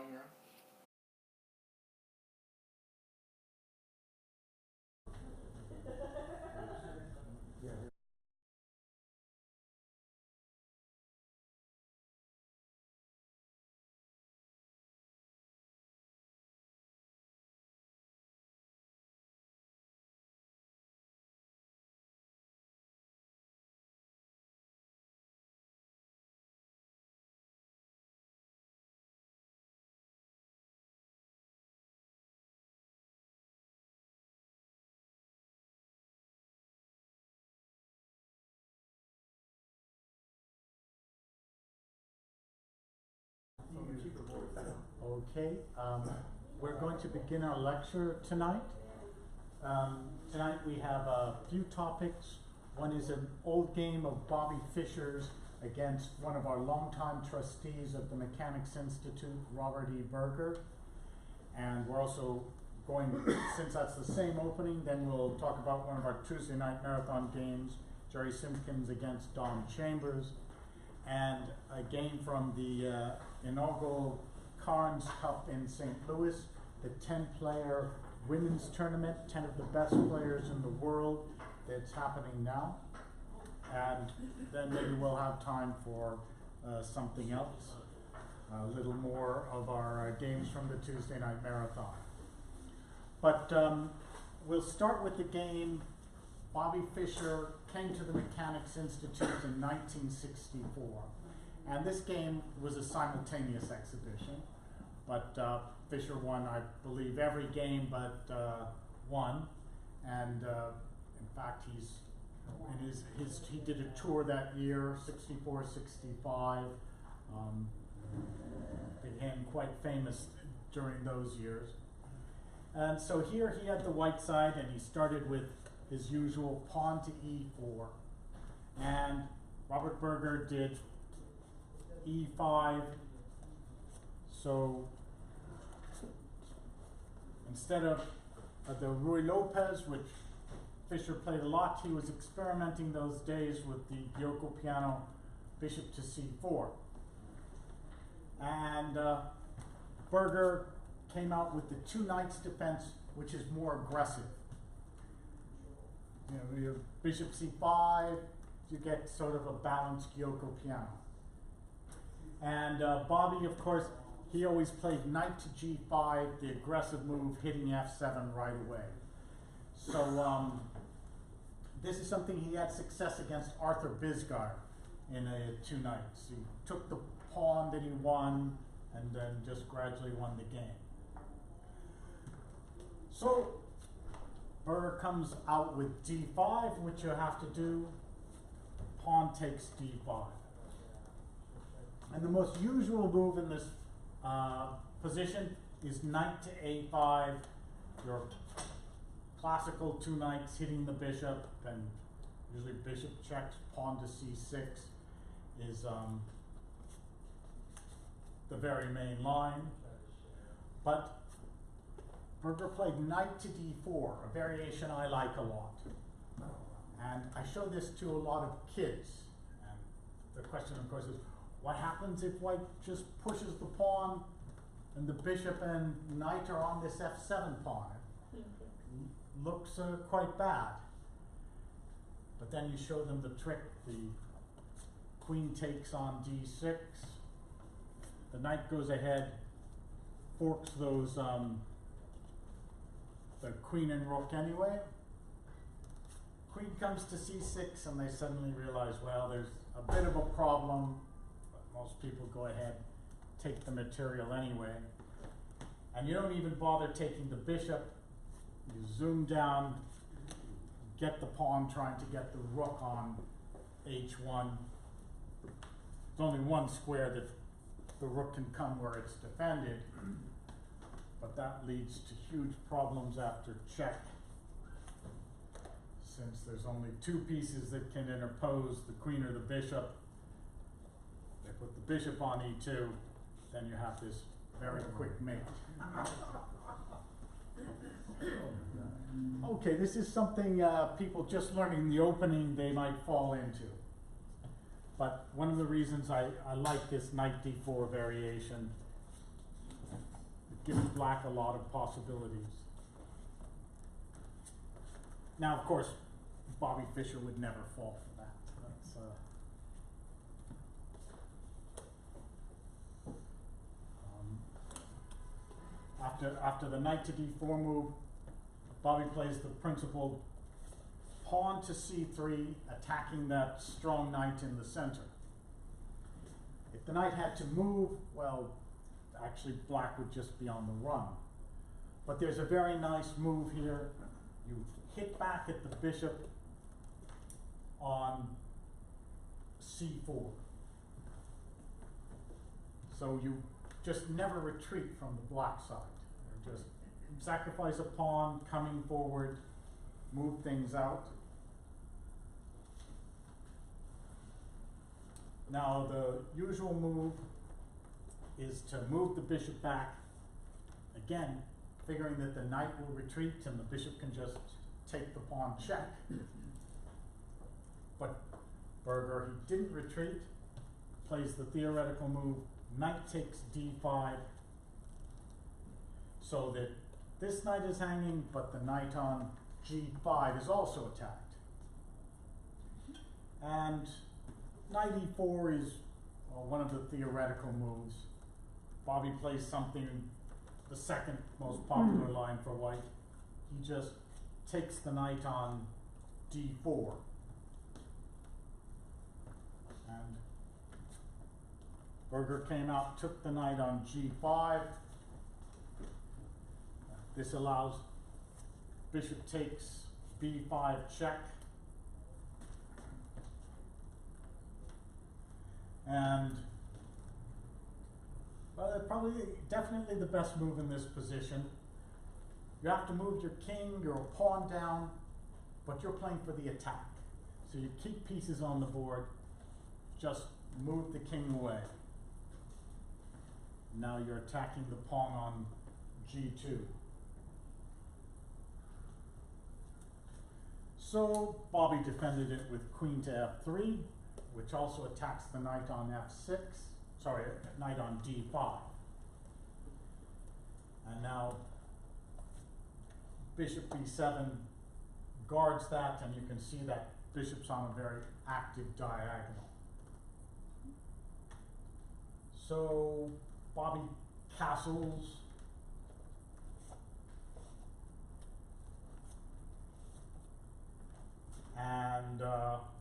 going now? Okay, we're going to begin our lecture tonight. Tonight we have a few topics. One is an old game of Bobby Fischer's against one of our longtime trustees of the Mechanics Institute, Robert E. Berger. And we're also going, since that's the same opening, then we'll talk about one of our Tuesday night marathon games, Jerry Simpkins against Don Chambers, and a game from the inaugural Carnes Cup in St. Louis, the 10-player women's tournament, 10 of the best players in the world that's happening now. And then maybe we'll have time for something else, a little more of our games from the Tuesday night marathon. But we'll start with the game. Bobby Fischer came to the Mechanics Institute in 1964. And this game was a simultaneous exhibition, but Fischer won, I believe, every game but one. And in fact, he did a tour that year, 64, 65, became quite famous during those years. And so here he had the white side, and he started with his usual pawn to e4. And Robert Berger did e5. So instead of the Ruy Lopez, which Fischer played a lot, he was experimenting those days with the Gioco piano bishop to c4. And Berger came out with the two knights defense, which is more aggressive. You know, your bishop c5, you get sort of a balanced Gioco piano. And Bobby, of course, he always played knight to g5, the aggressive move, hitting f7 right away. So this is something he had success against Arthur Bisgard in two knights. He took the pawn that he won and then just gradually won the game. So Berger comes out with d5, which you have to do. Pawn takes d5. And the most usual move in this position is knight to a5. Your classical two knights hitting the bishop, and usually bishop checks, pawn to c6 is the very main line. But Berger played knight to d4, a variation I like a lot. And I show this to a lot of kids. And the question, of course, is what happens if white just pushes the pawn and the bishop and knight are on this f7 pawn? It looks quite bad. But then you show them the trick. The queen takes on d6. The knight goes ahead, forks those the queen and rook anyway. Queen comes to c6, and they suddenly realize, well, there's a bit of a problem, but most people go ahead, take the material anyway. And you don't even bother taking the bishop. You zoom down, get the pawn, trying to get the rook on h1. There's only one square that the rook can come where it's defended, but that leads to huge problems after check. Since there's only two pieces that can interpose, the queen or the bishop, they put the bishop on e2, then you have this very quick mate. Okay, this is something people just learning the opening, they might fall into. But one of the reasons I like this knight d4 variation, gives black a lot of possibilities. Now, of course, Bobby Fischer would never fall for that. That's, after the knight to d4 move, Bobby plays the principal pawn to c3, attacking that strong knight in the center. If the knight had to move, well, actually black would just be on the run. But there's a very nice move here. You hit back at the bishop on c4. So you just never retreat from the black side. You just sacrifice a pawn, coming forward, move things out. Now the usual move is to move the bishop back, again, figuring that the knight will retreat and the bishop can just take the pawn check. But Berger, he didn't retreat, plays the theoretical move, knight takes d5, so that this knight is hanging, but the knight on g5 is also attacked. And knight e4 is one of the theoretical moves. Bobby plays something, the second most popular line for white. He just takes the knight on d4. And Berger came out, took the knight on g5. This allows bishop takes b5 check. And well, probably definitely the best move in this position. You have to move your king, your pawn down, but you're playing for the attack. So you keep pieces on the board, just move the king away. Now you're attacking the pawn on g2. So Bobby defended it with queen to f3, which also attacks the knight on f6, sorry, knight on d5. And now bishop b7 guards that, and you can see that bishop's on a very active diagonal. So Bobby castles. And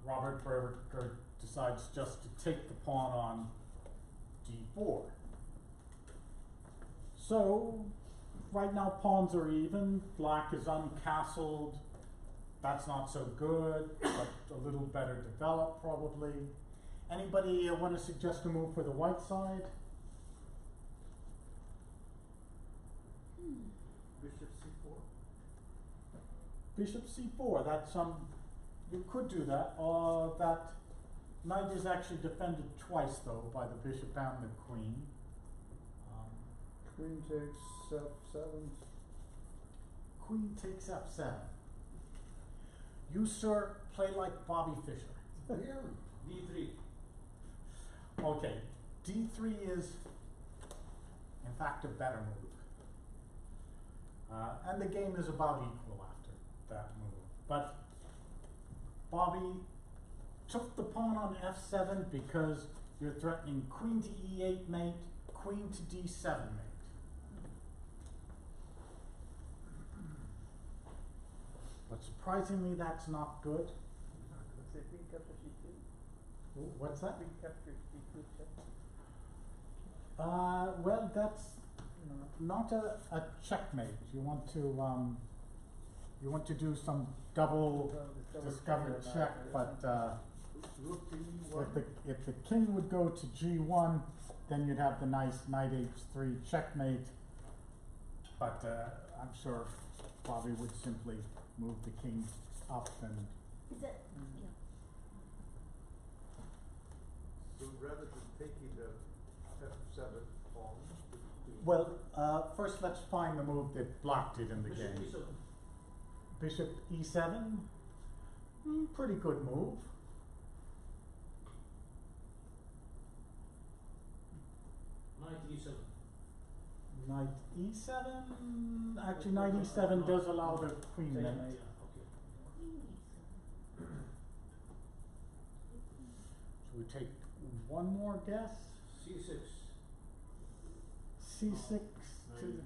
Robert Berger decides just to take the pawn on d4. So right now pawns are even. Black is uncastled. That's not so good, but a little better developed probably. Anybody want to suggest a move for the white side? Bishop c4. Bishop c4. That's you could do that. That knight is actually defended twice though by the bishop and the queen. Queen takes f7. Queen takes f7. You, sir, play like Bobby Fischer. Really? d3. Okay, d3 is, in fact, a better move. And the game is about equal after that move. But Bobby took the pawn on f7 because you're threatening queen to e8 mate, queen to d7 mate. But surprisingly, that's not good. Say queen capture c2. Ooh, what's that? Queen capture c2 check. Well, that's not a checkmate. You want to do some double discovered check, but if the king would go to g1, then you'd have the nice knight h3 checkmate. But I'm sure Bobby would simply move the king up and. Is it? Yeah. So rather than taking the f7 pawn. Well, first let's find the move that Black did in the game. Bishop e7, pretty good move. Knight e7. Knight e7. Actually, knight e7 does allow the queen Yeah, mint. okay. So we take one more guess. C6. C6 to the,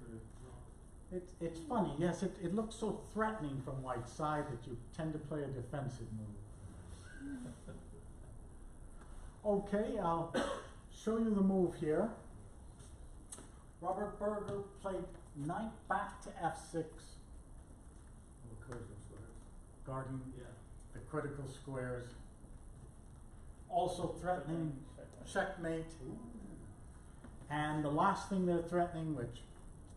it's funny, yes, it looks so threatening from white side that you tend to play a defensive move. Okay, I'll show you the move here. Robert Berger played knight back to f6, guarding Yeah. the critical squares. Also threatening checkmate. And the last thing they're threatening, which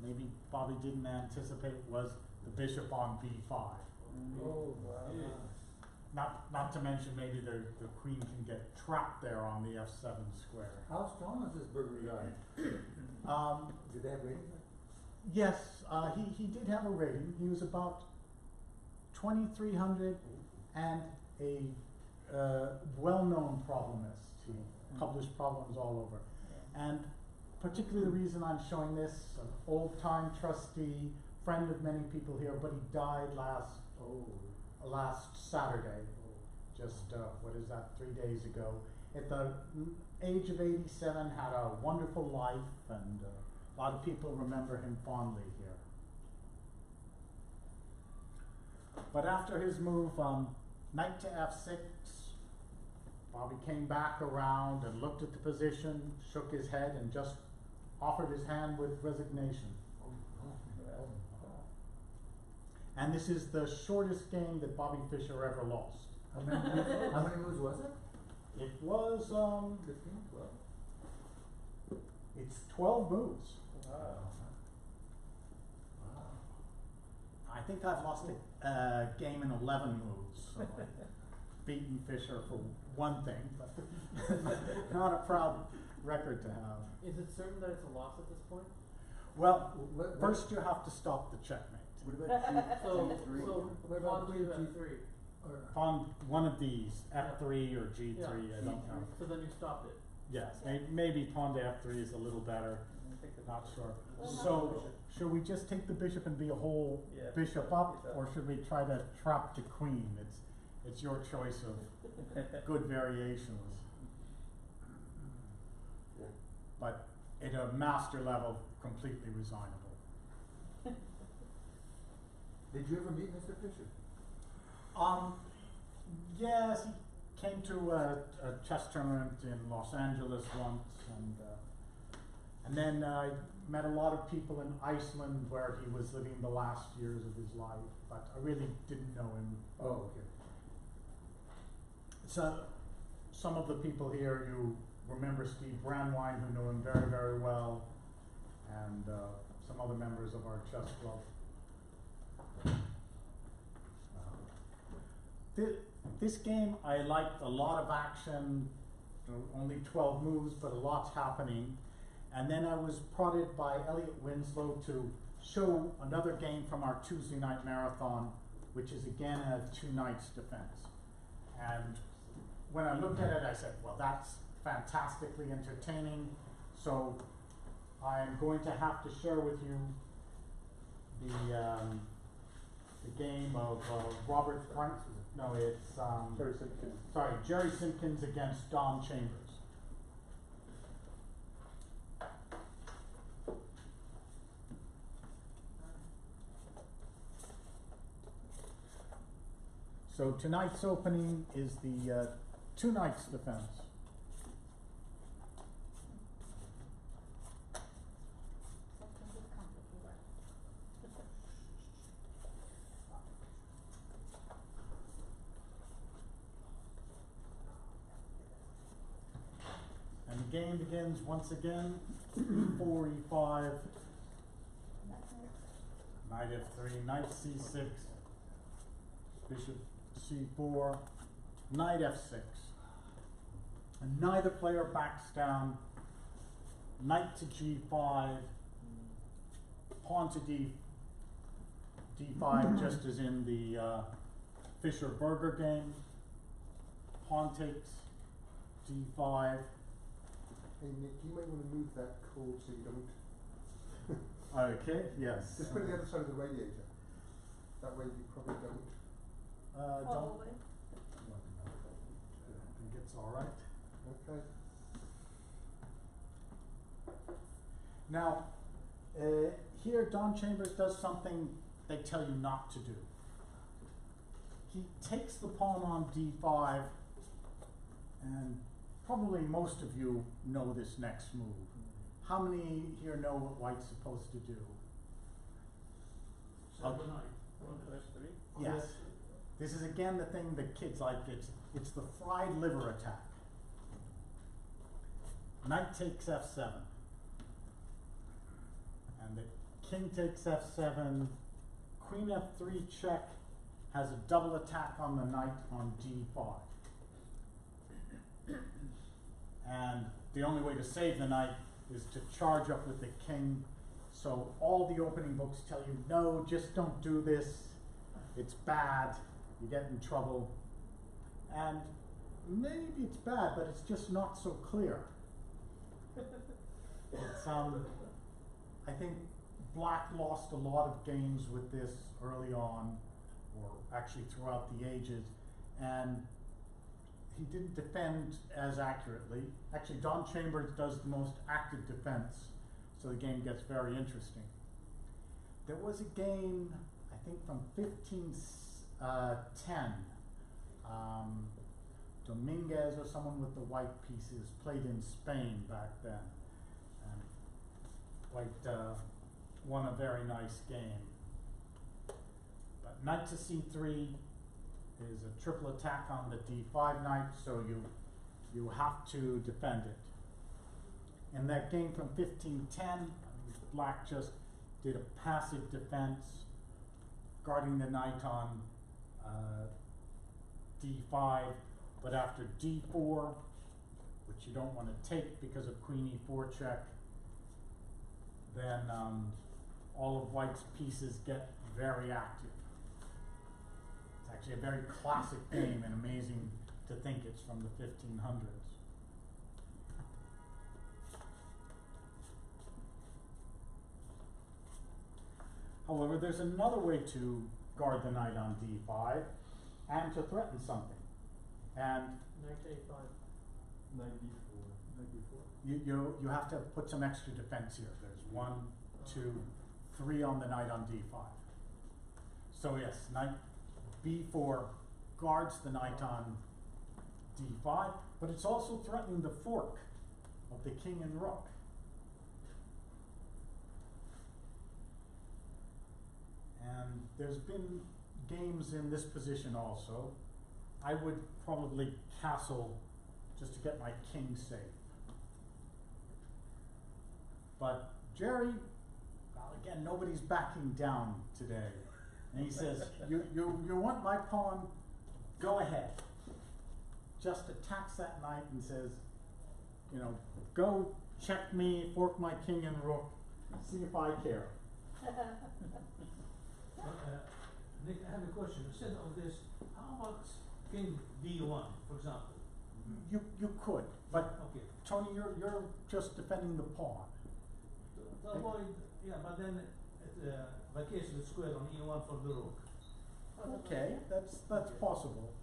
maybe Bobby didn't anticipate, was the bishop on b5. Oh, wow. Not to mention maybe the queen can get trapped there on the f7 square. How strong is this Burger guy? Did they have ratings? Yes, he did have a rating. He was about 2,300 and a well-known problemist. He published problems all over. And particularly the reason I'm showing this, an old-time trustee, friend of many people here, but he died last Saturday, just, what is that, 3 days ago. At the age of 87, had a wonderful life, and a lot of people remember him fondly here. But after his move, knight to f6, Bobby came back around and looked at the position, shook his head, and just offered his hand with resignation. And this is the shortest game that Bobby Fischer ever lost. How many moves was it? It was, 15, 12? it's 12 moves. Wow. I think I've lost a game in 11 moves, so I've beaten Fischer for one thing, but not a proud record to have. Is it certain that it's a loss at this point? Well, first you have to stop the checkmate. What about So, G3? so What pawn about to G3? f3. On one of these, F3 or G3, Yeah. I don't know. So then you stopped it. Yes, maybe pawn to F3 is a little better, not sure. So, should we just take the bishop and be a whole Yeah. bishop up, or should we try to trap the queen? It's your choice of good variations. But at a master level, completely resignable. Did you ever meet Mr. Fischer? Yes, he came to a chess tournament in Los Angeles once, and then I met a lot of people in Iceland where he was living the last years of his life, but I really didn't know him. Oh, okay. So, some of the people here, you remember Steve Brandwine, who knew him very, very well, and some other members of our chess club. This game, I liked a lot of action, only 12 moves, but a lot's happening. And then I was prodded by Elliot Winslow to show another game from our Tuesday night marathon, which is again a 2 knights defense. And when I looked at it, I said, well, that's fantastically entertaining. So I'm going to have to share with you the game of Robert Frank. No, it's Jerry Simpkins. sorry, Jerry Simpkins against Don Chambers. So tonight's opening is the 2 knights defense. And the game begins once again, e4, e5, knight f3, knight c6, bishop c4, knight f6. And neither player backs down, knight to g5, pawn to d5, just as in the Fischer-Berger game, pawn takes d5. Hey Nick, you might want to move that code so you don't Okay, yes. Just put it the other side of the radiator. That way you probably don't. Don't. I think it's all right. Okay. Now, here Don Chambers does something they tell you not to do. He takes the pawn on d5, and probably most of you know this next move. How many here know what white's supposed to do? 7-9. 1+3. Yes. This is again the thing that kids like. It's the fried liver attack. Knight takes f7. And the king takes f7. Queen f3 check has a double attack on the knight on d5. And the only way to save the knight is to charge up with the king. So all the opening books tell you, no, just don't do this. It's bad. You get in trouble. And maybe it's bad, but it's just not so clear. It's, I think Black lost a lot of games with this early on, or actually throughout the ages, and he didn't defend as accurately. Actually, Don Chambers does the most active defense, so the game gets very interesting. There was a game, I think from 1510, Dominguez or someone with the white pieces played in Spain back then, and White won a very nice game. But knight to c3 is a triple attack on the d5 knight, so you have to defend it. In that game from 1510, Black just did a passive defense, guarding the knight on d5, but after d4, which you don't want to take because of queen e4 check, then all of White's pieces get very active. It's actually a very classic game, and amazing to think it's from the 1500s. However, there's another way to guard the knight on d5 and to threaten something. And Knight a5. Knight b4. Knight b4. you have to put some extra defense here. There's 1, 2, 3 on the knight on d5. So yes, knight b4 guards the knight on d5, but it's also threatening the fork of the king and rook. And there's been games in this position also. I would probably castle just to get my king safe. But Jerry, well, again, nobody's backing down today. And he says, you want my pawn? Go ahead. Just attacks that knight and says, you know, go check me, fork my king and rook, see if I care. Nick, I have a question. Instead of this, how about king d1, for example? You could, but Okay. Tony, you're just defending the pawn. To avoid, yeah, but then vacation is square on e1 for the rook. Okay, that's possible.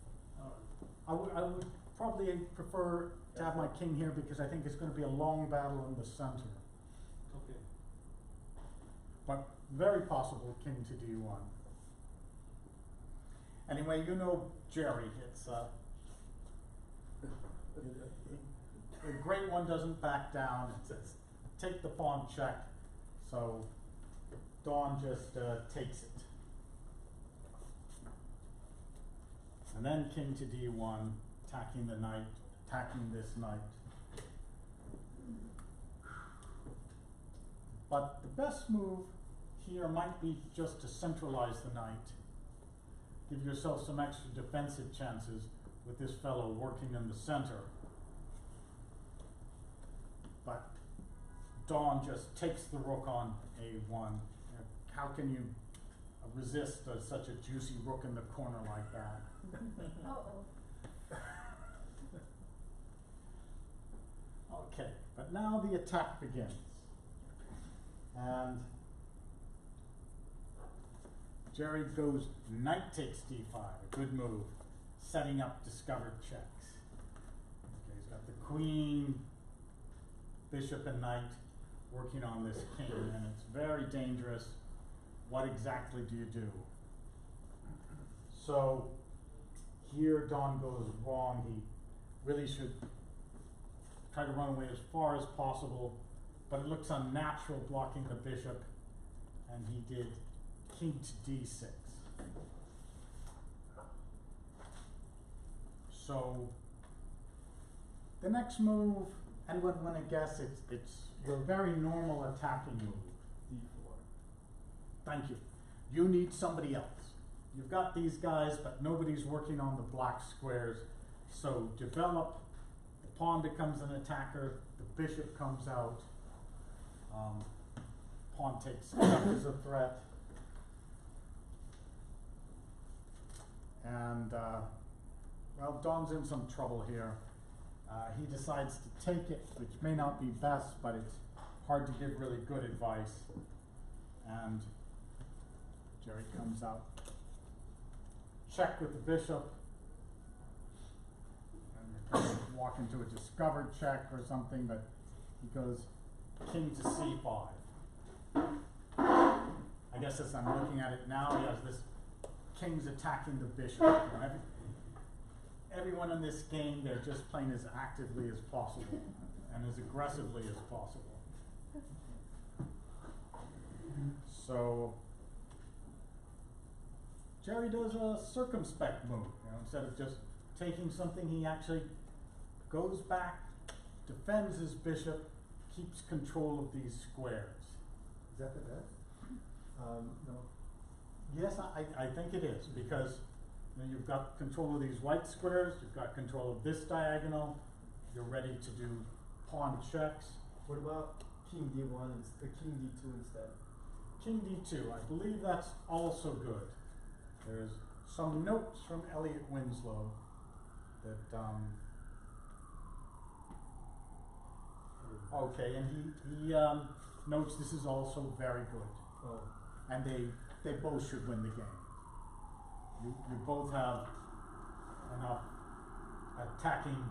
All right. I would probably prefer to have my king here because I think it's going to be a long battle in the center. Okay. But very possible king to d1. Anyway, you know Jerry. It's a great one doesn't back down. It says take the pawn check. So Dawn just takes it. And then king to d1, attacking the knight, attacking this knight. But the best move here might be just to centralize the knight. Give yourself some extra defensive chances with this fellow working in the center. But Dawn just takes the rook on a1. How can you resist such a juicy rook in the corner like that? Okay, but now the attack begins. And Jerry goes knight takes d5, a good move, setting up discovered checks. Okay, he's got the queen, bishop and knight working on this king, and it's very dangerous. What exactly do you do? So here Don goes wrong. He really should try to run away as far as possible, but it looks unnatural blocking the bishop, and he did king to d6. So the next move, anyone want to guess? It's your very normal attacking move. D4. Thank you. You need somebody else. You've got these guys, but nobody's working on the black squares. So develop, the pawn becomes an attacker, the bishop comes out, pawn takes stuff as a threat. And, well, Don's in some trouble here. He decides to take it, which may not be best, but it's hard to give really good advice. And Jerry comes out. Check with the bishop. And you're going to walk into a discovered check or something, but he goes king to c5. I guess as I'm looking at it now, he has this king's attacking the bishop. You know, everyone in this game, they're just playing as actively as possible and as aggressively as possible. So Jerry does a circumspect move. You know, instead of just taking something, he actually goes back, defends his bishop, keeps control of these squares. Is that the best? No. Yes, I think it is, because you know, you've got control of these white squares, you've got control of this diagonal, you're ready to do pawn checks. What about King D1 or King D2 instead? King D2, I believe that's also good. There's some notes from Elliot Winslow that, okay, and he notes this is also very good. Oh. And they both should win the game. You both have enough attacking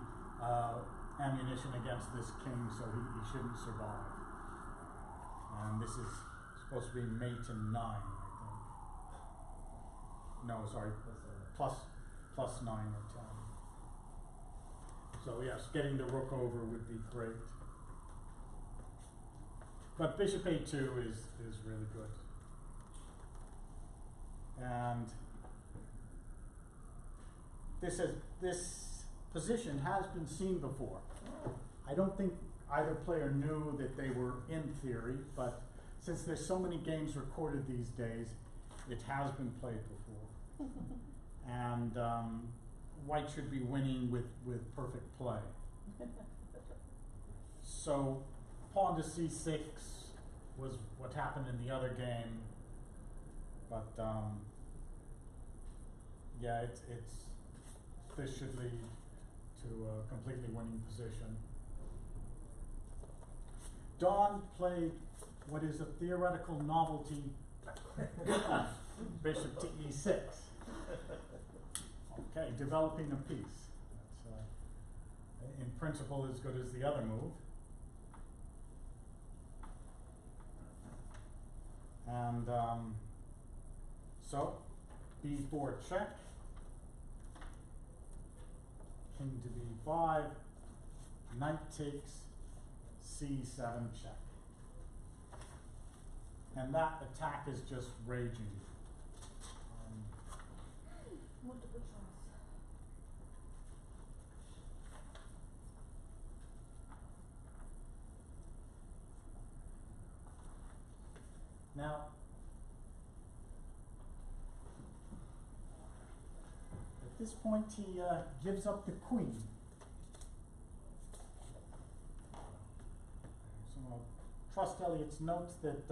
ammunition against this king, so he shouldn't survive. And this is supposed to be mate in 9, I think. No, sorry, plus 9 or 10. So yes, getting the rook over would be great. But bishop a2 is really good. And this position has been seen before. I don't think either player knew that they were in theory, but since there's so many games recorded these days, it has been played before. And white should be winning with perfect play. So pawn to c6 was what happened in the other game, but yeah, this should lead to a completely winning position. Don played what is a theoretical novelty, bishop to e6. Okay, developing a piece. That's in principle as good as the other move. And so b4 check, king to b5, knight takes, c7 check. And that attack is just raging. Multiple choice. Now, at this point, he gives up the queen. So I'll trust Elliot's notes that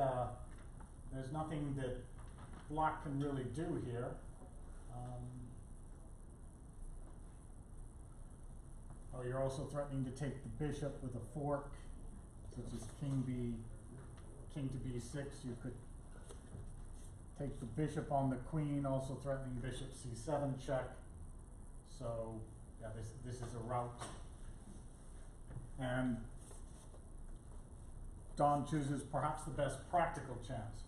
there's nothing that black can really do here. Oh, you're also threatening to take the bishop with a fork, such as king to b6. You could take the bishop on the queen, also threatening bishop c7 check. So, yeah, this is a rout. And Don chooses perhaps the best practical chance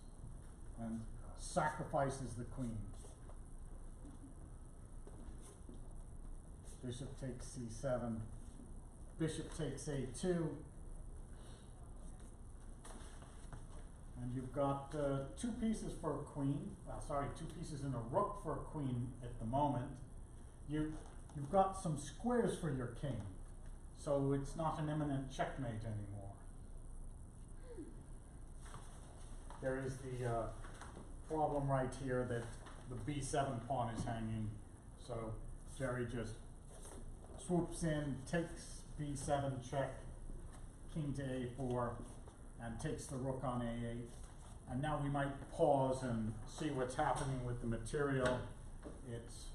and sacrifices the queen. Bishop takes c7, bishop takes a2, and you've got two pieces for a queen, two pieces and a rook for a queen at the moment. You've got some squares for your king, so it's not an imminent checkmate anymore. There is the problem right here that the b7 pawn is hanging, so Jerry just swoops in, takes b7 check, king to a4, and takes the rook on a8. And now we might pause and see what's happening with the material. It's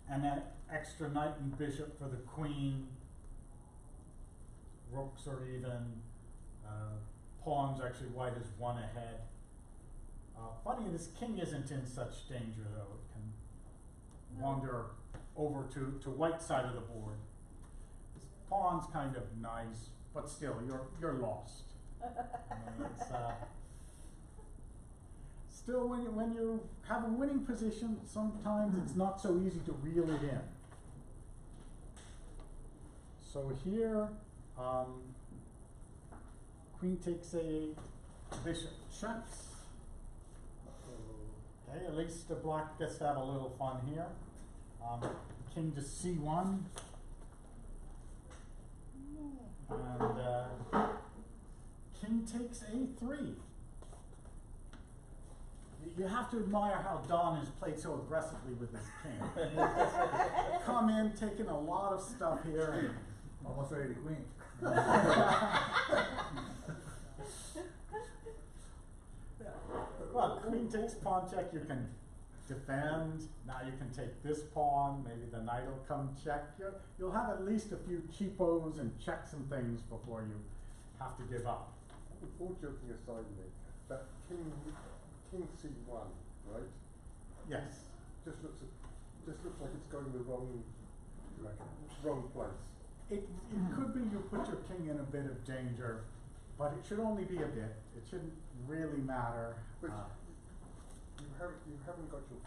an extra knight and bishop for the queen. Rooks are even. Pawns actually white is one ahead. Funny, this king isn't in such danger though. It can wander over to white side of the board. This pawn's kind of nice, but still, you're lost. I mean, it's, still, when you have a winning position, sometimes it's not so easy to reel it in. So here, queen takes a bishop checks. Okay, at least the black gets to have a little fun here. King to c1, and king takes a3. You have to admire how Don has played so aggressively with his king. Come in, taking a lot of stuff here. Almost ready to queen. Well, queen takes pawn check, you can defend. Now you can take this pawn, maybe the knight will come check. You'll have at least a few cheapos and checks and things before you have to give up. All joking aside, Nick, that king c1, right? Yes. Just looks like it's going the wrong place. It could be you put your king in a bit of danger, but it should only be a bit. It shouldn't really matter. But you haven't got your,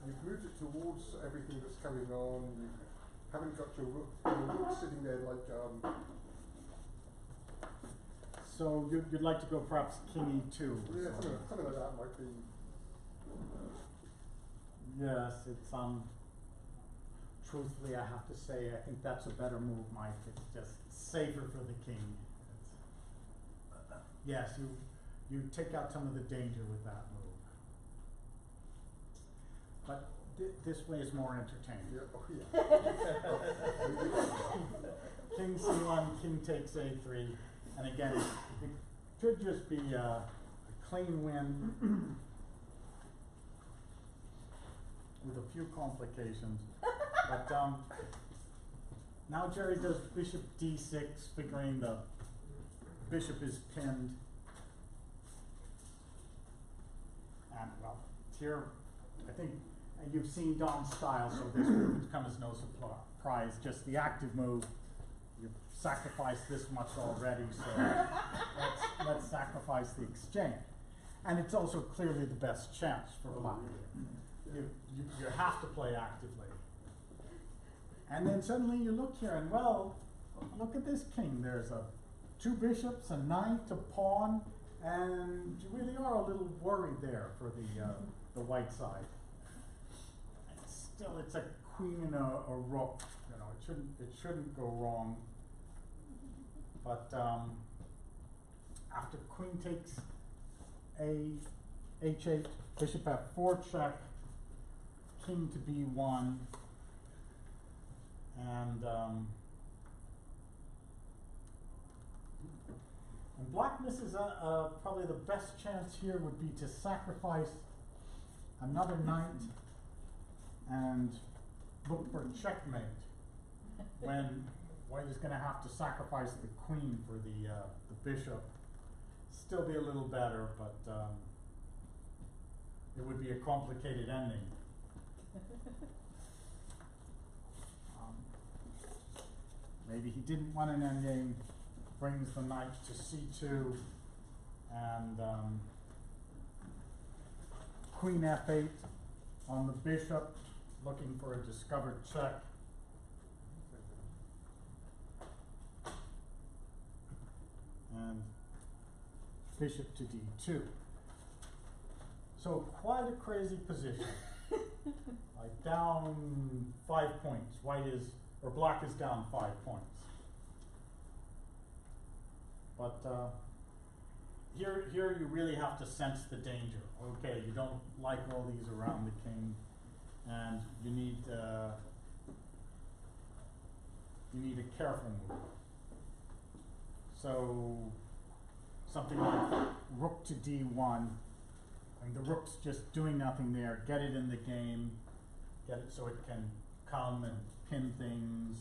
you've moved it towards everything that's coming on. You haven't got your rook sitting there like. So you'd like to go perhaps king e2. Yeah, something like that might be. Yes, it's truthfully, I have to say, I think that's a better move, Mike. It's just safer for the king. Yes, you take out some of the danger with that move. But this way is more entertaining. Yeah, oh yeah. King c1, king takes a3, and again, it could just be a clean win with a few complications. But now Jerry does bishop d6, figuring the bishop is pinned. And well, here, I think you've seen Don's style, so this would come as no surprise. Just the active move. You've sacrificed this much already, so let's sacrifice the exchange. And it's also clearly the best chance for black. You have to play actively. And then suddenly you look here and, well, look at this king. There's two bishops, a knight, a pawn, and you really are a little worried there for the white side. And still, it's a queen and a rook. You know, it shouldn't go wrong. But after queen takes h8, bishop f4 check, king to b1, and black misses probably the best chance here would be to sacrifice another knight and look for checkmate when white is going to have to sacrifice the queen for the bishop. still be a little better, but it would be a complicated ending. Maybe he didn't want an ending, brings the knight to c2, and queen f8 on the bishop, looking for a discovered check. And bishop to d2. So quite a crazy position. Like down 5 points. White is, or black is down 5 points. But here you really have to sense the danger. Okay, you don't like all these around the king, and you need a careful move. So something like rook to d1. I mean, the rook's just doing nothing there. Get it in the game. Get it so it can come and pin things.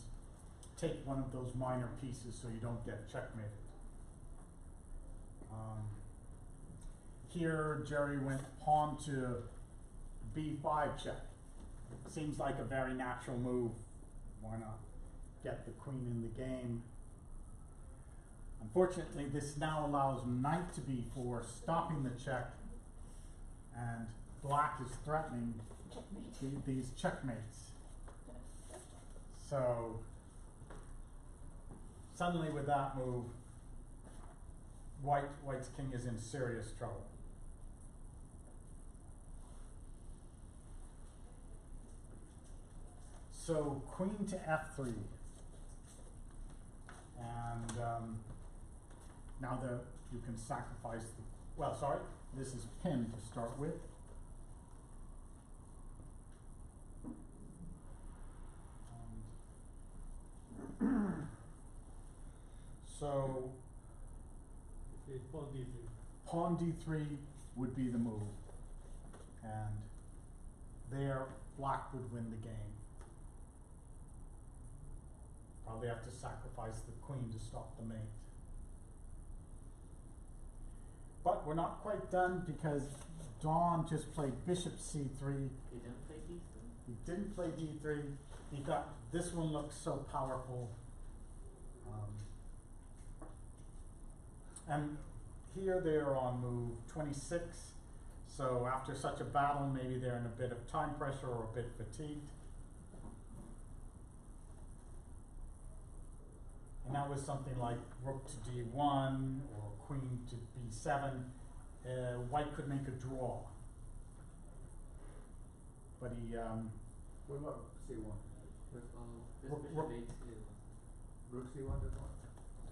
Take one of those minor pieces so you don't get checkmated. Here, Jerry went pawn to b5 check. Seems like a very natural move. Why not get the queen in the game? Unfortunately, this now allows knight to b4, stopping the check, and black is threatening these checkmates. So suddenly with that move, White's king is in serious trouble. So queen to f3, and now you can sacrifice the, well, sorry, this is pinned to start with. So Okay, pawn d3. pawn d3 would be the move, and there black would win the game. Probably have to sacrifice the queen to stop the mate. But we're not quite done because Don just played bishop c3. You didn't play d3? He didn't play d3. He thought this one looks so powerful. And here they're on move 26. So after such a battle, maybe they're in a bit of time pressure or a bit fatigued. And that was something like rook to d1 or queen to b7. White could make a draw. But he, What about C1? This Rook- bishop rook- a2. Rook C1 doesn't want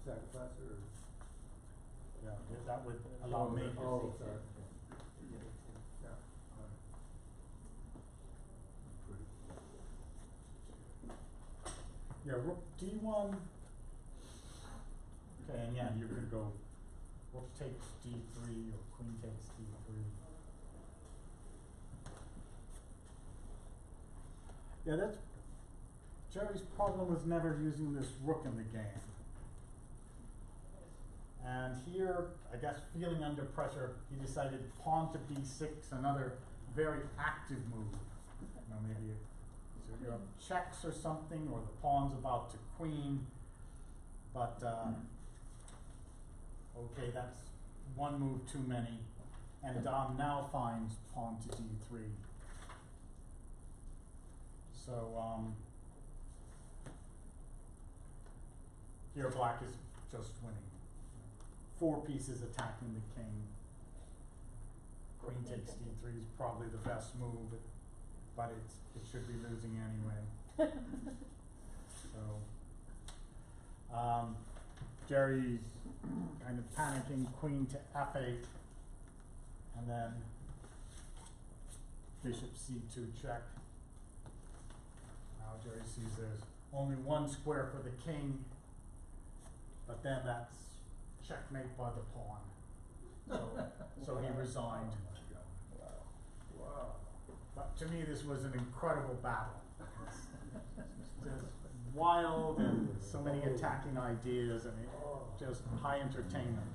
sacrifice or? yeah, that would allow me. Oh, sorry. Bishop a2. Yeah. All right. Pretty. Yeah, rook d1. Okay, and yeah, you could go rook takes d3 or queen takes d3. Yeah, that's Jerry's problem was never using this rook in the game. And here, I guess feeling under pressure, he decided pawn to b6, another very active move. You know, maybe so you have checks or something, or the pawn's about to queen. But okay, that's one move too many. And Dom now finds pawn to d3. So here black is just winning. 4 pieces attacking the king. Queen takes d3 is probably the best move, but it should be losing anyway. So Jerry's kind of panicking, queen to f8, and then bishop c2 check. Now Jerry sees there's only one square for the king, but then that's checkmate by the pawn. So he resigned. Wow. But to me, this was an incredible battle. Just wild and so many attacking ideas, and just high entertainment.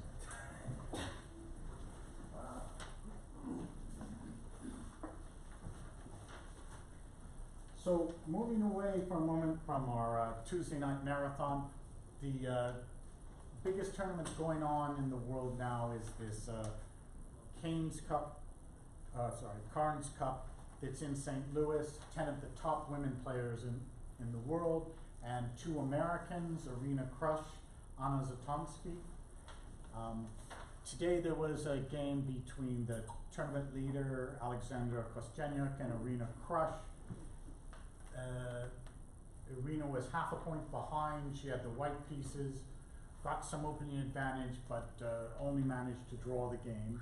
So moving away for a moment from our Tuesday night marathon, the biggest tournament going on in the world now is this Carnes Cup. It's in St. Louis. 10 of the top women players in the world, and 2 Americans, Arena Krush, Anna Zatomsky. Today there was a game between the tournament leader, Alexandra Kostyanyuk, and Arena Krush. Arena was half a point behind. She had the white pieces, got some opening advantage, but only managed to draw the game.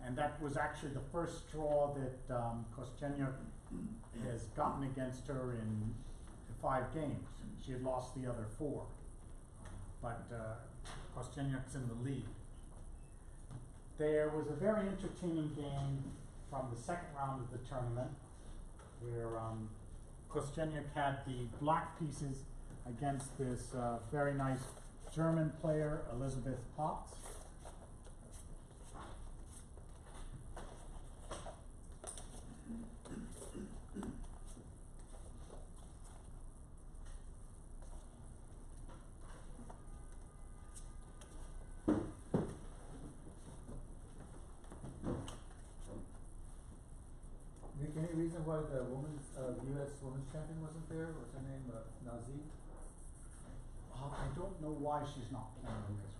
And that was actually the first draw that Kostyanyuk has gotten against her in 5 games. She had lost the other 4. But Kostyanyuk's in the lead. There was a very entertaining game from the second round of the tournament where Kostyanyuk had the black pieces against this very nice German player, Elizabeth Potts. Any reason why the women's U.S. women's champion wasn't there? What's her name? Nazi? I don't know why she's not playing in this one.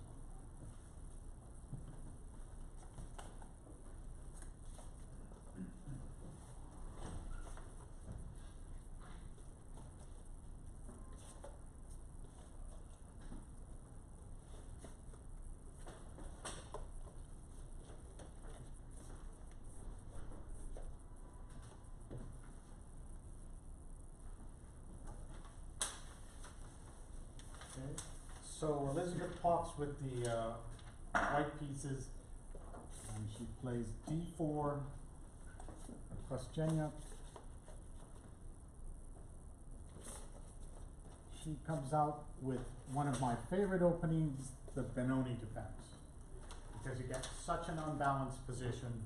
So Elizabeth Potts with the white pieces, and she plays d4, Kostyanyuk. She comes out with one of my favorite openings, the Benoni defense, because you get such an unbalanced position.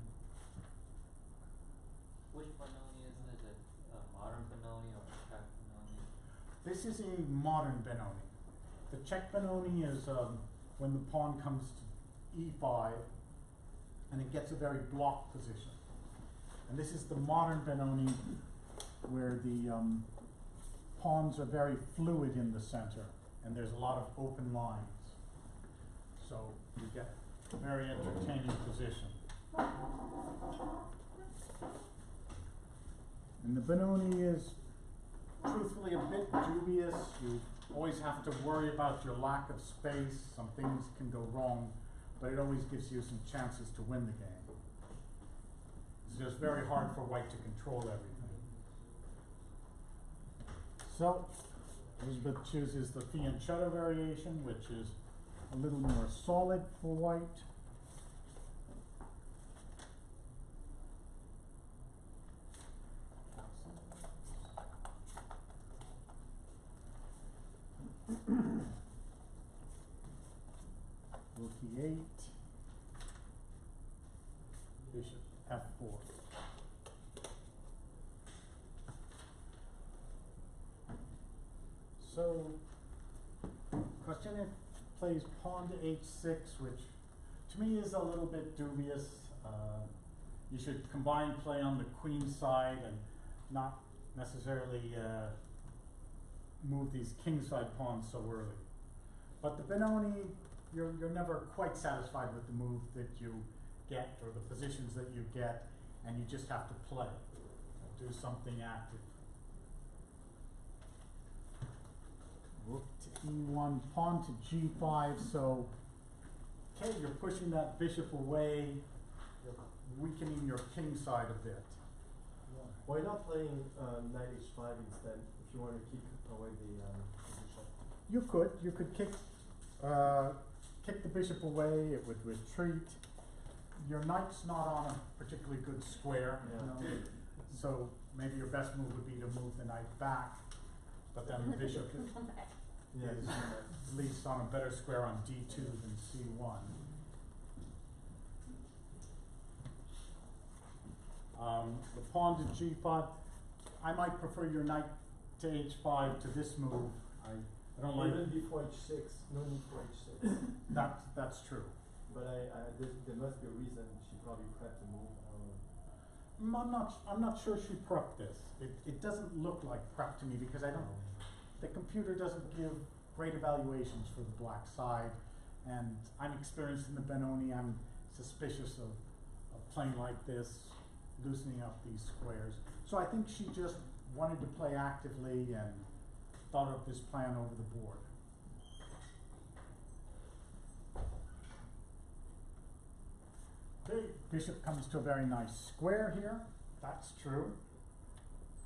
Which Benoni is it? Is it a modern Benoni or a Czech Benoni? This is a modern Benoni. The Czech Benoni is when the pawn comes to e5 and it gets a very blocked position. And this is the modern Benoni where the pawns are very fluid in the center and there's a lot of open lines. So you get a very entertaining position. And the Benoni is truthfully a bit dubious. You always have to worry about your lack of space. Some things can go wrong, but it always gives you some chances to win the game. It's just very hard for white to control everything. So, Elizabeth chooses the fianchetto variation, which is a little more solid for white. Rook e8, bishop f4. So Kostyanyuk plays pawn to h6, which to me is a little bit dubious. You should combine play on the queen side and not necessarily move these kingside pawns so early. But the Benoni, you're never quite satisfied with the move that you get or the positions that you get, and you just have to play, do something active. Rook to e1, pawn to g5, so okay, you're pushing that bishop away, you're weakening your king side a bit. Why not playing knight h5 instead, if you want to keep away the bishop? You could kick the bishop away, it would retreat. Your knight's not on a particularly good square, Yeah. So maybe your best move would be to move the knight back, but then the bishop Yeah, is at least on a better square on d2 than c1. The pawn to G5, I might prefer your knight to H5 to this move. I don't like, Even before H6, no need for H6. that's true. But there must be a reason she probably prepped the move. I don't know. I'm not sure she prepped this. It doesn't look like prep to me because the computer doesn't give great evaluations for the black side, and I'm experienced in the Benoni. I'm suspicious of playing like this, loosening up these squares. So I think she just wanted to play actively and thought of this plan over the board. Okay, bishop comes to a very nice square here. That's true.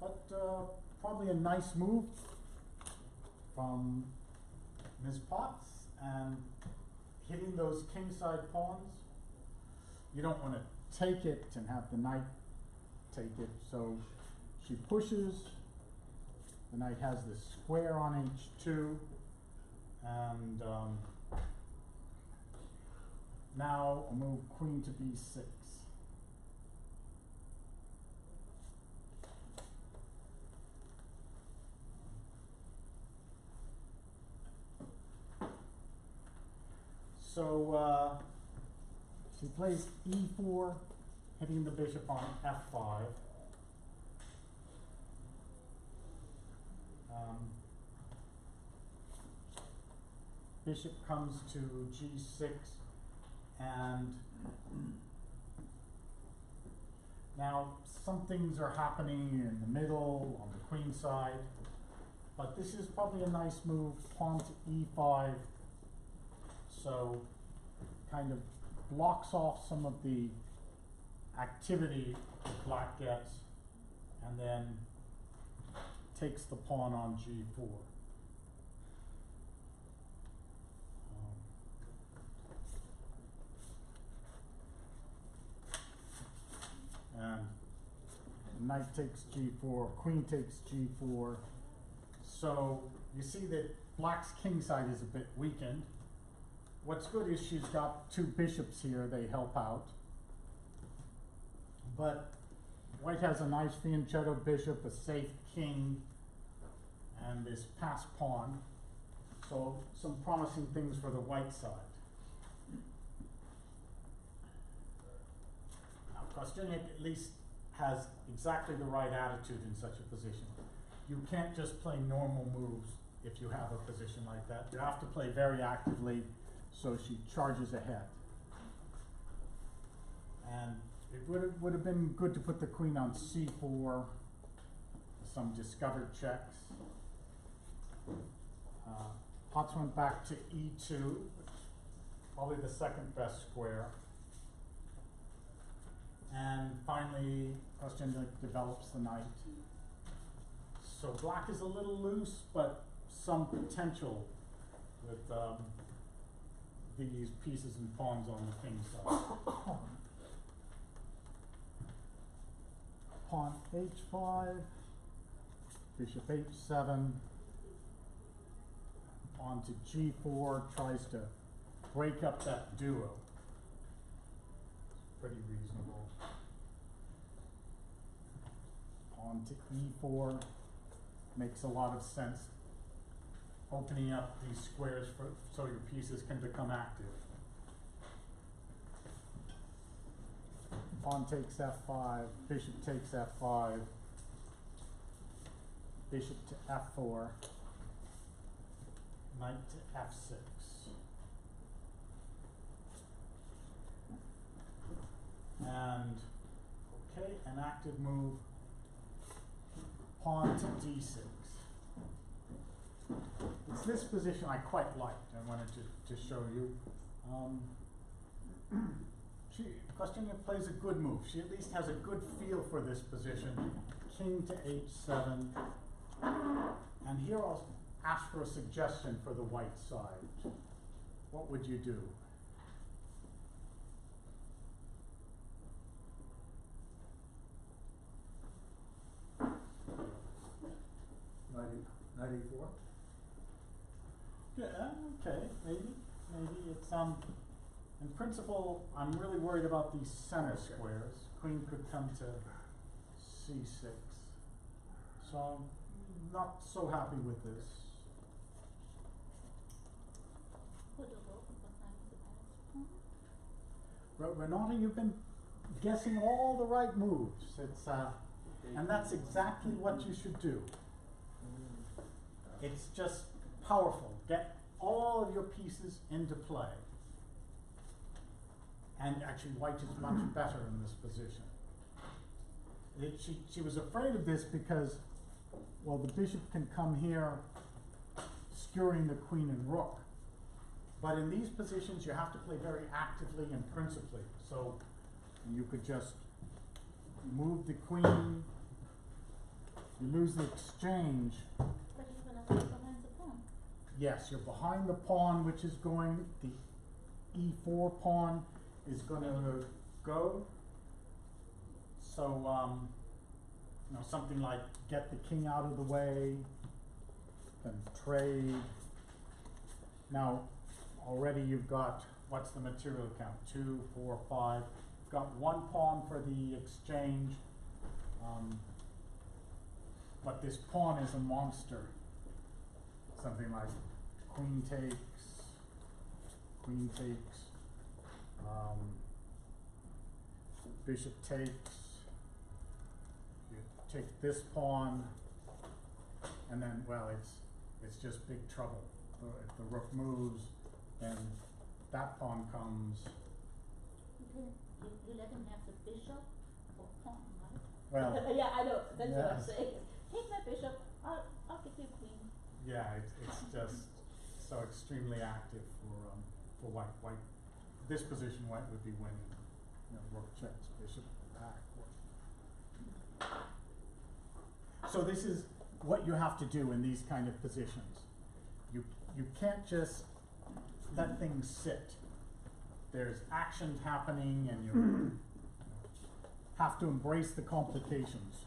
But probably a nice move from Ms. Potts, and hitting those kingside pawns. You don't want to take it and have the knight take it, so she pushes. The knight has the square on H2, and now a move queen to B6. So she plays E4, hitting the bishop on F5. Bishop comes to G6, and now some things are happening in the middle on the queen side, but this is probably a nice move, pawn to E5, so kind of blocks off some of the activity that black gets, and then takes the pawn on G4. And knight takes G4, queen takes G4. So you see that black's king side is a bit weakened. What's good is she's got two bishops here, they help out. But white has a nice fianchetto bishop, a safe king, and this pass pawn. So some promising things for the white side. Now Kostyuk at least has exactly the right attitude in such a position. You can't just play normal moves if you have a position like that. You have to play very actively, so she charges ahead. And it would have been good to put the queen on C4, some discovered checks. Potts went back to E2, probably the second best square. And finally, Kostyuk develops the knight. So black is a little loose, but some potential with these pieces and pawns on the king side. Pawn H5, bishop H7, pawn to G4, tries to break up that duo. It's pretty reasonable. Pawn to E4 makes a lot of sense. Opening up these squares so your pieces can become active. Pawn takes F5, bishop takes F5, bishop to F4, knight to F6. And, okay, an active move, pawn to D6. It's this position I quite liked. I wanted to show you. Kostyuk plays a good move. She at least has a good feel for this position. King to H7. And here I'll ask for a suggestion for the white side. What would you do? Knight E4? Yeah, okay, maybe it's in principle, I'm really worried about these center squares. Queen could come to c6. So I'm not so happy with this. Put a rook behind the pawn. Renata, you've been guessing all the right moves. It's and that's exactly what you should do. It's just powerful. Get all of your pieces into play. And actually, white is much better in this position. She was afraid of this because, well, the bishop can come here, skewering the queen and rook. But in these positions, you have to play very actively and principally. So you could just move the queen, you lose the exchange. But you're gonna go behind the pawn. Yes, you're behind the pawn, which is going, the e4 pawn is going to go. So, you know, something like get the king out of the way, then trade. Now, already you've got, what's the material count? 2, 4, 5. You've got one pawn for the exchange, but this pawn is a monster. Something like queen takes, bishop takes, you take this pawn, and then, well, it's just big trouble. If the rook moves, then that pawn comes. You let him have the bishop or pawn, right? Well, yeah, I know. That's what I'm yes. saying. Take my bishop. I'll give you queen. yeah, it's just so extremely active for white. White, this position, white would be winning. You know, rook checks, bishop back. So this is what you have to do in these kind of positions. You can't just let things sit. There's action happening, and you have to embrace the complications.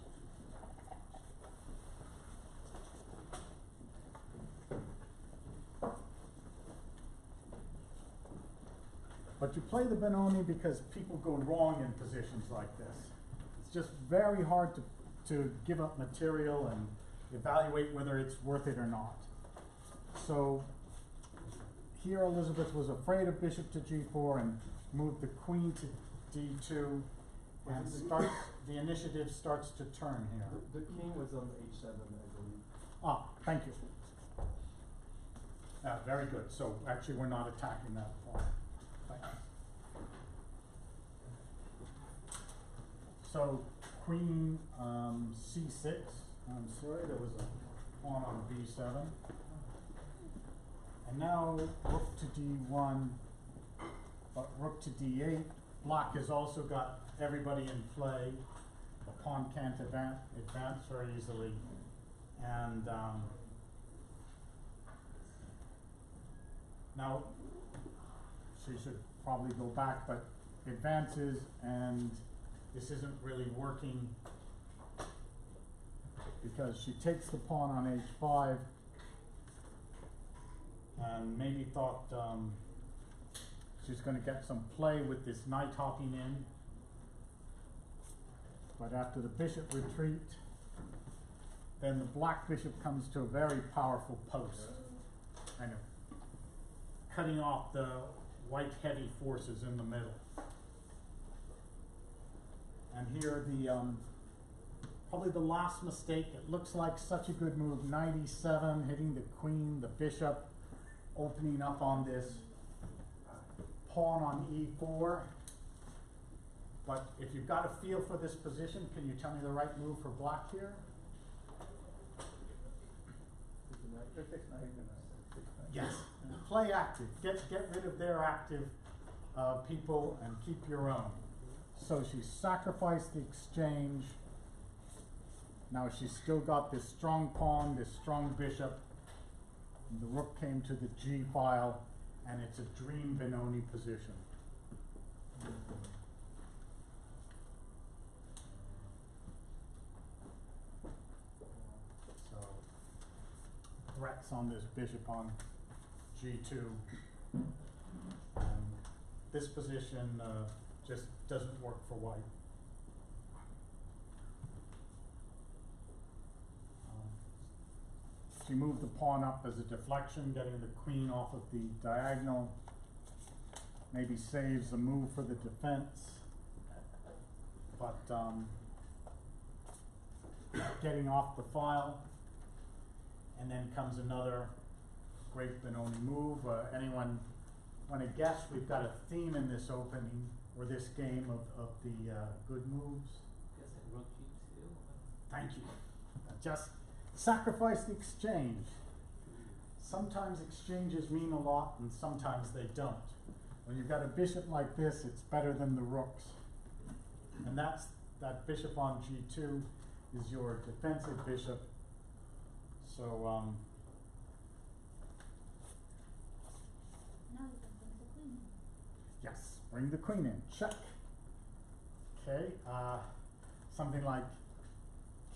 But you play the Benoni because people go wrong in positions like this. It's just very hard to give up material and evaluate whether it's worth it or not. So here Elizabeth was afraid of bishop to g4 and moved the queen to d2, and the initiative starts to turn here. The king was on h7, I believe. Ah, thank you. Very good. So actually we're not attacking that pawn. Thanks. So queen c6. I'm sorry, there was a pawn on b7. And now rook to d1, but rook to d8. Black has also got everybody in play. The pawn can't advance very easily. And now she should probably go back, but advances, and this isn't really working because she takes the pawn on h5 and maybe thought she's going to get some play with this knight hopping in. But after the bishop retreat, then the black bishop comes to a very powerful post, kind of cutting off the white heavy forces in the middle. And here probably the last mistake. It looks like such a good move. Knight e7, hitting the queen, the bishop, opening up on this pawn on e4. But if you've got a feel for this position, can you tell me the right move for black here? Yes. Play active. Get rid of their active people and keep your own. So she sacrificed the exchange. Now she's still got this strong pawn, this strong bishop. And the rook came to the G file, and it's a dream Benoni position. So threats on this bishop on G2. This position just doesn't work for white. she moved the pawn up as a deflection, getting the queen off of the diagonal. Maybe saves a move for the defense. But getting off the file. And then comes another great Benoni move. Anyone want to guess? We've got a theme in this opening, or this game of the good moves. Guess like rook g2. Thank you. Just sacrifice the exchange. Sometimes exchanges mean a lot, and sometimes they don't. When you've got a bishop like this, it's better than the rooks. And that bishop on g2 is your defensive bishop. So, Now you can bring the queen. yes, bring the queen in. Check. Okay, something like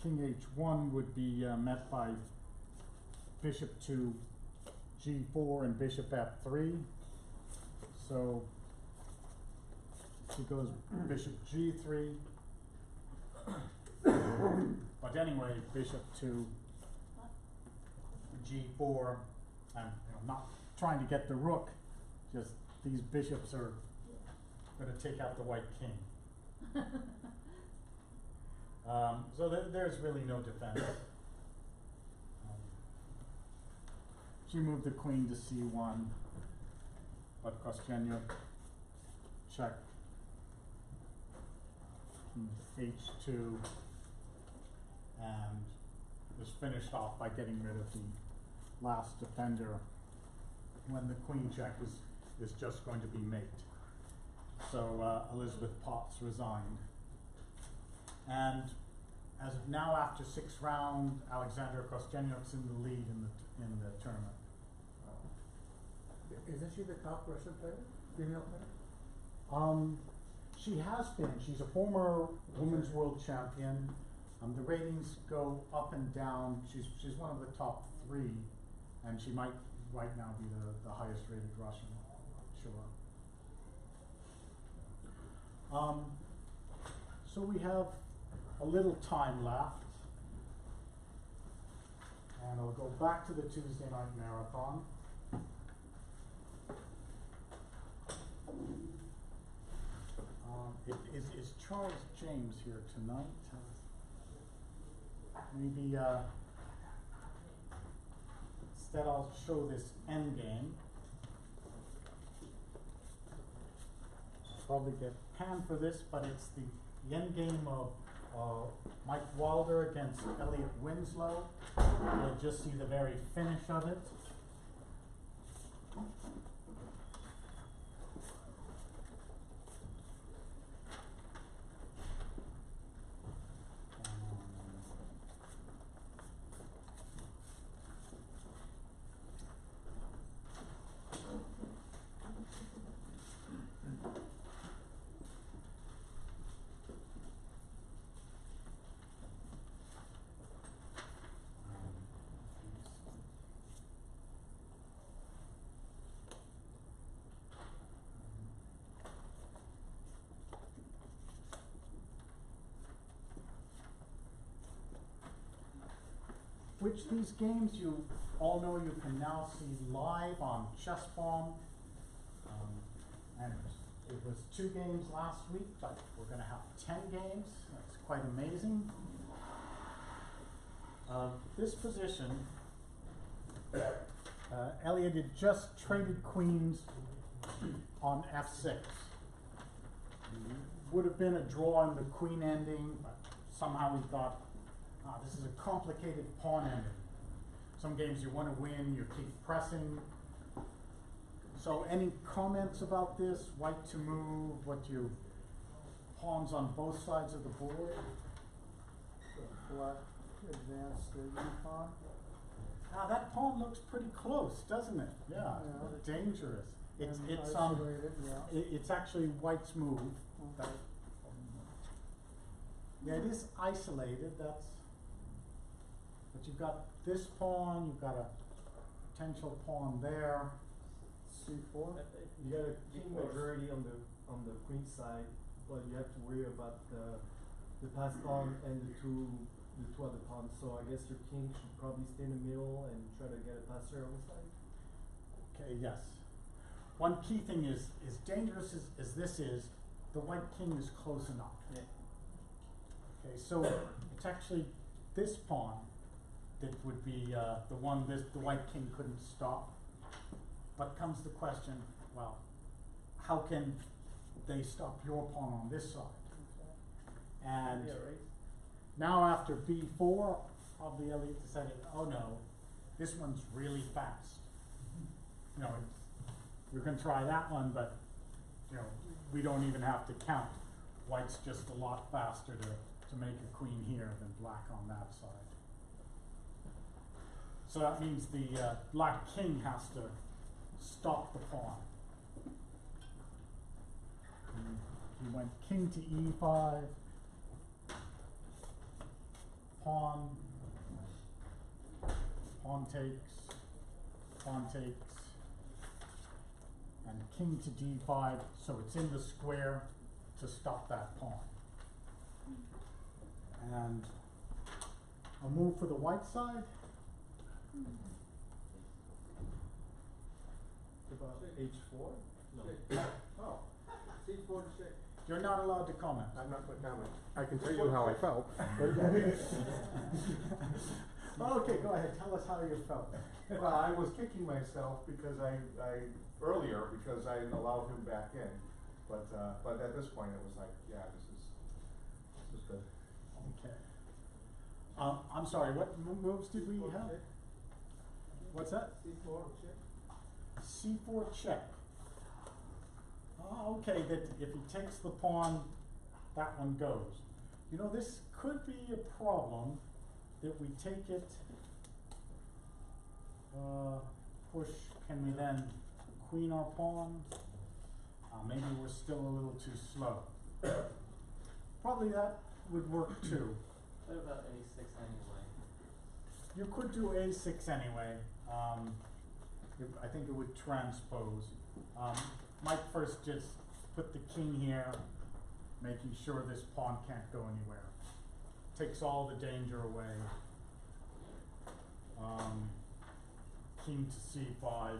king h1 would be met by bishop to g4 and bishop f3. So she goes bishop g3. But anyway, bishop to g4. I'm not trying to get the rook, just these bishops are going to take out the white king. So there's really no defense. She moved the queen to c1, but Kostyanyuk check. H2, and was finished off by getting rid of the last defender when the queen check is just going to be mate. So Elizabeth Potts resigned. And as of now, after 6th round, Alexandra Kostyanyuk's in the lead in the tournament. Isn't she the top Russian player, female player? She has been. She's a former women's world champion. The ratings go up and down. She's one of the top 3, and she might right now be the highest rated Russian. Sure. So we have a little time left, and I'll go back to the Tuesday night marathon. Is Charles James here tonight? Maybe instead I'll show this endgame. Probably get panned for this, but it's the endgame of Mike Wilder against Elliot Winslow. You'll just see the very finish of it. Which these games you all know you can now see live on Chessbomb. And it was 2 games last week, but we're going to have 10 games. That's quite amazing. This position, Elliot had just traded queens on f6. Would have been a draw in the queen ending, but somehow we thought, this is a complicated pawn ending. Some games you want to win, you keep pressing. So any comments about this? White to move, what you, pawns on both sides of the board? Black advanced the pawn. That pawn looks pretty close, doesn't it? Yeah, Yeah. Dangerous. It's Isolated, yeah. it's actually white's move. Okay. Yeah, it is isolated. But you've got this pawn, you've got a potential pawn there. C4. You got a king majority on the queen side, but you have to worry about the passed pawn and the 2 the two other pawns, so I guess your king should probably stay in the middle and try to get a passer on the side. Okay, yes. One key thing is, as dangerous as this is, the white king is close enough. Yeah. Okay, so it's actually this pawn that would be the one the white king couldn't stop. But comes the question, well, how can they stop your pawn on this side? And Yeah, right. now after b4, probably Elliot decided, oh no, this one's really fast. You know, we're going to try that one, but you know, we don't even have to count. White's just a lot faster to make a queen here than black on that side. So that means the black king has to stop the pawn. He went king to e5, pawn takes, and king to d5, so it's in the square to stop that pawn. And I'll move for the white side. About h4? No. Oh, C4 to 6. You're not allowed to comment. I'm not going to comment. I can tell you how I felt. Okay, go ahead. Tell us how you felt. Well, I was kicking myself because I earlier because I allowed him back in, but at this point it was like, yeah, this is good. Okay. I'm sorry. What moves did we have? What's that? C4 check. C4 check. Oh, okay. That if he takes the pawn, that one goes. You know, this could be a problem. That we take it. Push. Can we then queen our pawn? Maybe we're still a little too slow. Probably that would work too. What about a6 anyway? You could do a6 anyway. I think it would transpose. Might first just put the king here, making sure this pawn can't go anywhere. Takes all the danger away. King to c5,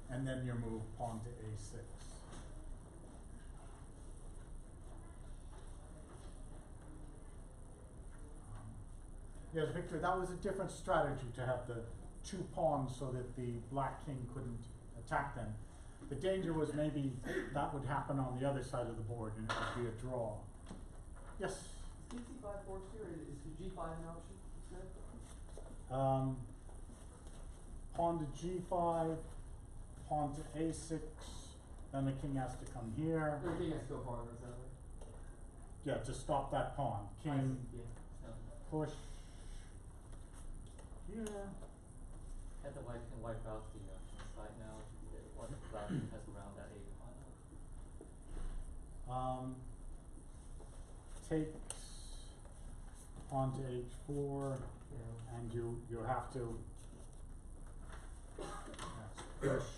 and then you move pawn to a6. Yes, Victor, that was a different strategy to have the two pawns so that the black king couldn't attack them. The danger was maybe that would happen on the other side of the board and it would be a draw. Yes? C5 forks here, is G5 an option instead? Pawn to g5, pawn to a6, then the king has to come here. The king has to go pawn, is that right? Yeah, to stop that pawn. King, Yeah. push. Here. Had the white can wipe out the side now. What the black has around that 8 pawn. Takes pawn to h4, Yeah. and you have to push.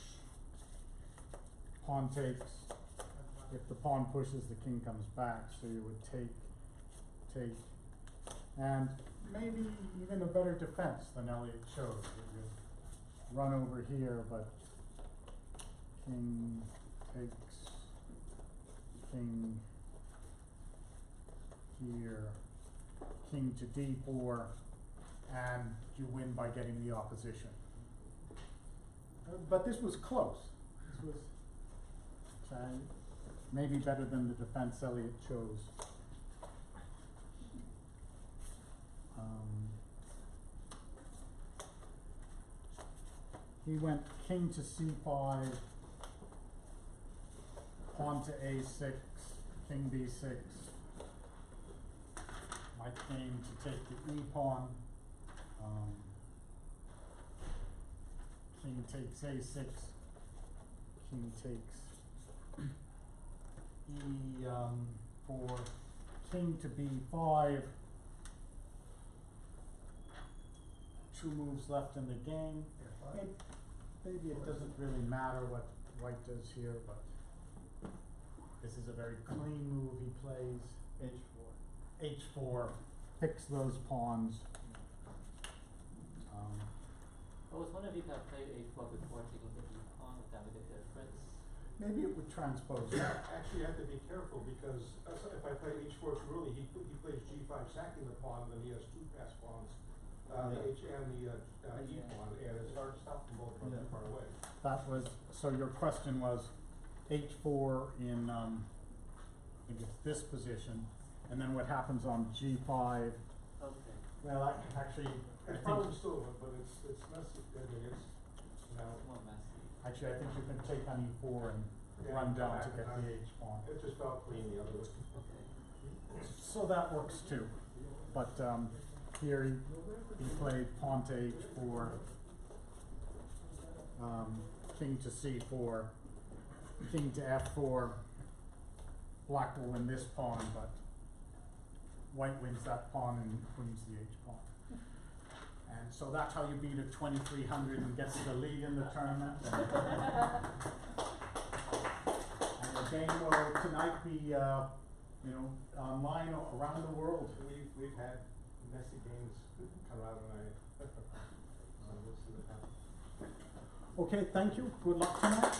Pawn takes. If the pawn pushes, the king comes back, so you would take, and maybe even a better defense than Elliot chose. You run over here, but king takes, king here, king to d4, and you win by getting the opposition. But this was close. This was maybe better than the defense Elliot chose. He went king to c5, pawn to a6, king b6. My king to take the e pawn. King takes a6, king takes e4, king to b5. 2 moves left in the game. Maybe it doesn't really matter what white does here, but this is a very clean move he plays. h4. h4, picks those pawns. I was wondering if you could have played h4 before taking the e pawn, would that make a difference? Maybe it would transpose. Actually, you have to be careful, because if I play h4 too early, he plays g5 sacking the pawn, then he has two pass pawns, the h and the e pawn, and it's hard to stop them both from too far away. That was, so your question was h4 in, I think it's this position, and then what happens on g5. Okay. Well, I actually, I It's think, probably still, but it's messy, I mean, it's, you know, It's more messy. actually, I think you can take on e4 and Yeah, run go down back to get and the on. h pawn. it just felt clean the other way. Okay. So that works too. But here he played pawn to h4, king to c4, king to f4. Black will win this pawn, but white wins that pawn and wins the h pawn. And so that's how you beat a 2300 and gets the lead in the tournament. And the game will tonight be, online around the world. We've had messy games come out, and we'll see what happens. Okay, thank you. Good luck tonight.